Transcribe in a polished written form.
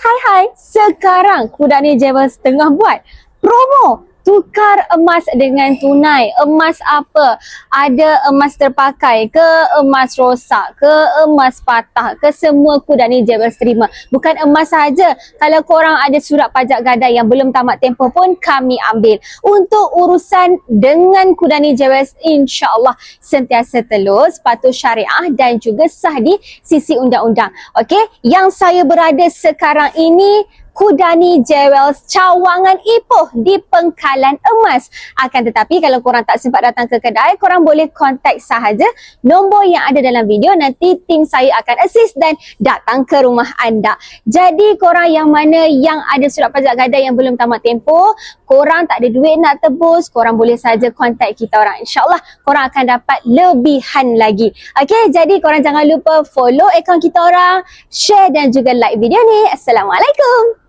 Hai, sekarang Kudani Jewels tengah buat promo tukar emas dengan tunai. Emas apa? Ada emas terpakai ke, emas rosak ke, emas patah ke, semua Kudani Jewels terima. Bukan emas saja. Kalau korang ada surat pajak gadai yang belum tamat tempoh pun kami ambil. Untuk urusan dengan Kudani Jewels, insya-Allah sentiasa telus, patuh syariah dan juga sah di sisi undang-undang. Okey, yang saya berada sekarang ini Kudani Jewels Cawangan Ipoh di Pengkalan Emas. Akan tetapi kalau korang tak sempat datang ke kedai, korang boleh kontak sahaja nombor yang ada dalam video. Nanti tim saya akan assist dan datang ke rumah anda. Jadi korang yang mana yang ada surat pajak gadai yang belum tamat tempoh, korang tak ada duit nak tebus, korang boleh saja kontak kita orang. InsyaAllah korang akan dapat lebihan lagi. Okey, jadi korang jangan lupa follow akaun kita orang, share dan juga like video ni. Assalamualaikum.